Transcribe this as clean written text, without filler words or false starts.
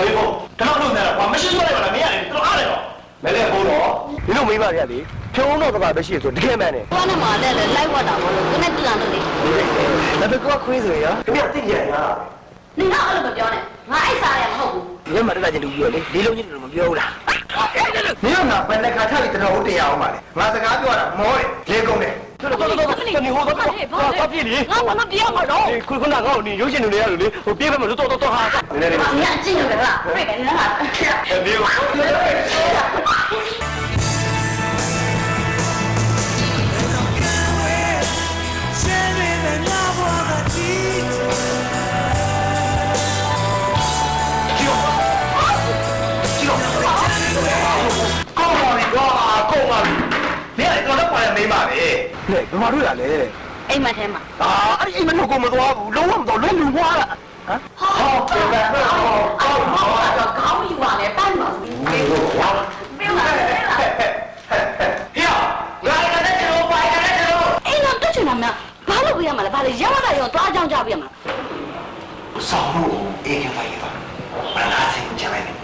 တော်လေးပေါ့ကျွန်တော်တို့နေတာကွာမရှိဆိုလိုက်ပါလားမင်းရတယ်တော်အားတယ်တော့မဲလဲဘိုးတော့ဒီလိုမိမရလေဖြုံးတော့ကပါပဲရှိဆိုတကယ်မှန်တယ်ဘာနဲ့မှလည်းလိုက်ဝတ်တာမလို့ကိုနဲ့တူလာလို့လေဒါပေမဲ့ခွေးဆိုရင်ခင်ဗျသိကြရလားနေတော့အဲ့လိုမပြောနဲ့ငါအဲ့စားရမဟုတ်ဘူးညမတက်တဲ့လူပြောလေလေးလုံးကြီးတို့မပြောဘူးလားမင်းကငါဘယ်နဲ့ခါထားပြီးတော်ဟုတ်တရားအောင်ပါလေငါစကားပြောတာမောတယ်လေကုန်တယ်တော်တော်နေဟိုတော့ပြည့်လေငါမပြောမှာတော့ခုနကငါ့ကိုနေရုပ်ရှင်တွေရလို့လေဟိုပြေးပဲမလို့တော်ဟာနည်းနည်းညအကျင့်ရတယ်လားပြေးတယ်နော်ဒီကုန်ပါပြီနေရတော့တော့ပါရမိမပဲဟဲ့ဘယ်မှာတွေ့ရလဲအိမ်မထဲမှာအဲ့ဒီအိမ်မလို့ကိုမသွားဘူးလုံးဝမသွားလုံးလူွားတာဟမ်ဟုတ်တယ်ဗျဟောတော့ကောင်းယူပါလေပတ်မှာဆိုပြီးပြောလာဟေ့ငါလည်းကျွန်တော်ပိုင်တယ်ကျွန်တော်အိမ်တော့တက်ချင်တာမဘာလို့ပြရမှာလဲဘာလဲရမတာရောသွားကြောင်းကြပြရမှာဆောင်းလို့အေးရပါရပါဘာလာစင်ကြလိုက်တယ်